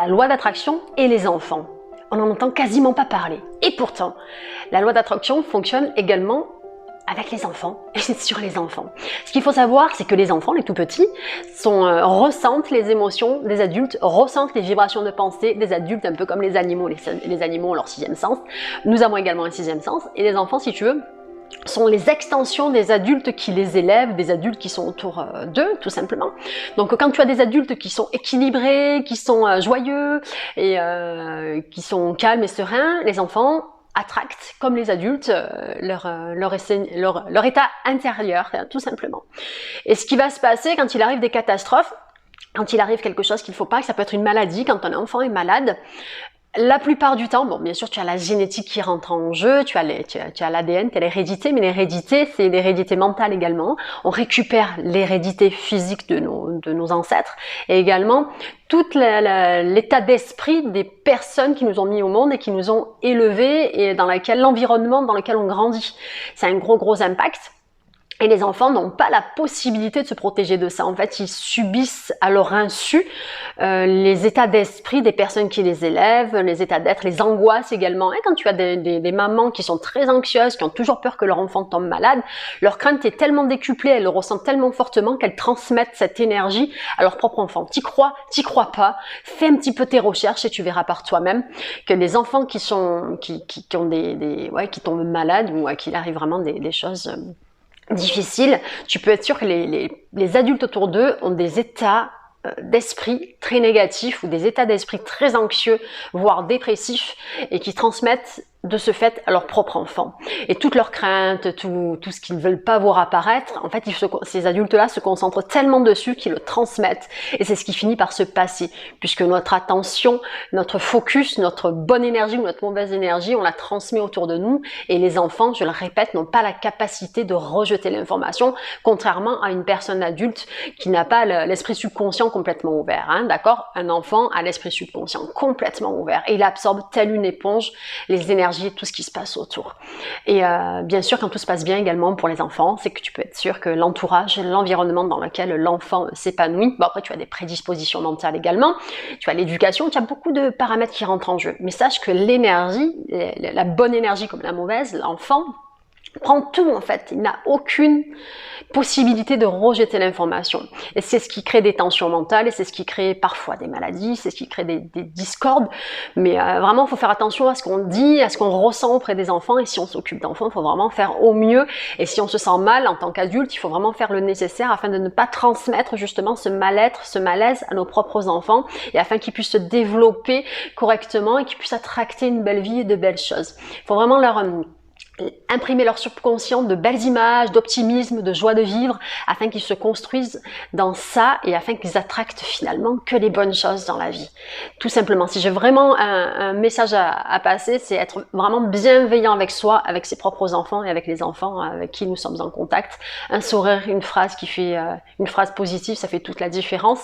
la loi d'attraction et les enfants. On n'en entend quasiment pas parler. Et pourtant, la loi d'attraction fonctionne également avec les enfants et sur les enfants. Ce qu'il faut savoir, c'est que les enfants, les tout petits, ressentent les émotions des adultes, ressentent les vibrations de pensée des adultes, un peu comme les animaux. Les animaux ont leur sixième sens. Nous avons également un sixième sens. Et les enfants, si tu veux, sont les extensions des adultes qui les élèvent, des adultes qui sont autour d'eux, tout simplement. Donc quand tu as des adultes qui sont équilibrés, qui sont joyeux et qui sont calmes et sereins, les enfants attractent, comme les adultes, leur état intérieur, tout simplement. Et ce qui va se passer quand il arrive des catastrophes, quand il arrive quelque chose qu'il ne faut pas, que ça peut être une maladie, quand un enfant est malade, la plupart du temps, bon, bien sûr, tu as la génétique qui rentre en jeu, tu as l'ADN, tu as l'hérédité, mais l'hérédité, c'est l'hérédité mentale également. On récupère l'hérédité physique de nos ancêtres et également tout l'état d'esprit des personnes qui nous ont mis au monde et qui nous ont élevés et l'environnement dans lequel on grandit. C'est un gros impact. Et les enfants n'ont pas la possibilité de se protéger de ça. En fait, ils subissent à leur insu les états d'esprit des personnes qui les élèvent, les états d'être, les angoisses également. Et quand tu as des mamans qui sont très anxieuses, qui ont toujours peur que leur enfant tombe malade, leur crainte est tellement décuplée, elles le ressentent tellement fortement qu'elles transmettent cette énergie à leur propre enfant. T'y crois pas, fais un petit peu tes recherches et tu verras par toi-même que les enfants qui tombent malades ou à qui il arrive vraiment des choses difficile, tu peux être sûr que les adultes autour d'eux ont des états d'esprit très négatifs ou des états d'esprit très anxieux, voire dépressifs, et qui transmettent de ce fait à leur propre enfant. Et toutes leurs craintes, tout ce qu'ils ne veulent pas voir apparaître, en fait, ces adultes-là se concentrent tellement dessus qu'ils le transmettent. Et c'est ce qui finit par se passer, puisque notre attention, notre focus, notre bonne énergie ou notre mauvaise énergie, on la transmet autour de nous. Et les enfants, je le répète, n'ont pas la capacité de rejeter l'information, contrairement à une personne adulte qui n'a pas l'esprit subconscient complètement ouvert. Hein, d'accord ? Un enfant a l'esprit subconscient complètement ouvert et il absorbe telle une éponge les énergies et tout ce qui se passe autour. Et bien sûr, quand tout se passe bien également pour les enfants, c'est que tu peux être sûr que l'entourage, l'environnement dans lequel l'enfant s'épanouit, bon après tu as des prédispositions mentales également, tu as l'éducation, tu as beaucoup de paramètres qui rentrent en jeu. Mais sache que l'énergie, la bonne énergie comme la mauvaise, l'enfant prend tout en fait, il n'a aucune possibilité de rejeter l'information. Et c'est ce qui crée des tensions mentales, et c'est ce qui crée parfois des maladies, c'est ce qui crée des discordes. Mais vraiment, il faut faire attention à ce qu'on dit, à ce qu'on ressent auprès des enfants, et si on s'occupe d'enfants, il faut vraiment faire au mieux. Et si on se sent mal en tant qu'adulte, il faut vraiment faire le nécessaire afin de ne pas transmettre justement ce mal-être, ce malaise à nos propres enfants, et afin qu'ils puissent se développer correctement et qu'ils puissent attracter une belle vie et de belles choses. Il faut vraiment leur imprimer leur subconscient de belles images, d'optimisme, de joie de vivre, afin qu'ils se construisent dans ça et afin qu'ils attractent finalement que les bonnes choses dans la vie. Tout simplement, si j'ai vraiment un message à passer, c'est être vraiment bienveillant avec soi, avec ses propres enfants et avec les enfants avec qui nous sommes en contact. Un sourire, une phrase qui fait une phrase positive, ça fait toute la différence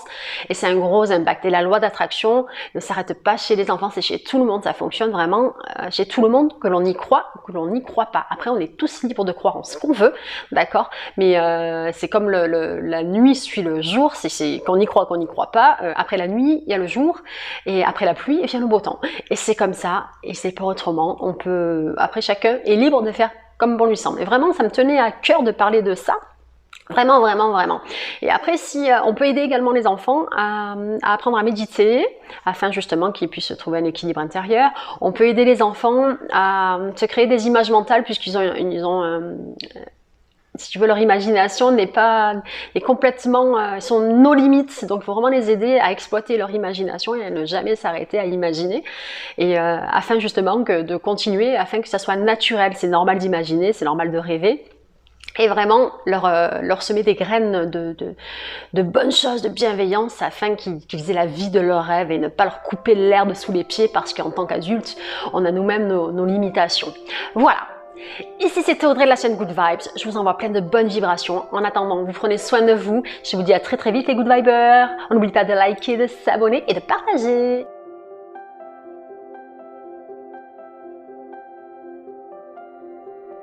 et c'est un gros impact. Et la loi d'attraction ne s'arrête pas chez les enfants, c'est chez tout le monde, ça fonctionne vraiment chez tout le monde, que l'on y croit ou que l'on n'y croit pas. Après, on est tous libres de croire en ce qu'on veut, d'accord, mais c'est comme la nuit suit le jour, c'est qu'on y croit, qu'on n'y croit pas. Après la nuit, il y a le jour, et après la pluie, vient le beau temps. Et c'est comme ça, et c'est pas autrement. On peut, après, chacun est libre de faire comme bon lui semble. Et vraiment, ça me tenait à cœur de parler de ça. Vraiment. Et après, si on peut aider également les enfants à apprendre à méditer, afin justement qu'ils puissent trouver un équilibre intérieur. On peut aider les enfants à se créer des images mentales, puisqu'ils ont si tu veux, leur imagination n'est complètement, ils sont nos limites. Donc, il faut vraiment les aider à exploiter leur imagination et à ne jamais s'arrêter à imaginer. Et afin justement de continuer, afin que ça soit naturel. C'est normal d'imaginer, c'est normal de rêver. Et vraiment leur semer des graines de bonnes choses, de bienveillance, afin qu'ils aient la vie de leurs rêves et ne pas leur couper l'herbe sous les pieds, parce qu'en tant qu'adultes, on a nous-mêmes nos limitations. Voilà. Ici c'était Audrey de la chaîne Good Vibes, je vous envoie plein de bonnes vibrations. En attendant, vous prenez soin de vous, je vous dis à très vite les Good Vibers. On n'oublie pas de liker, de s'abonner et de partager.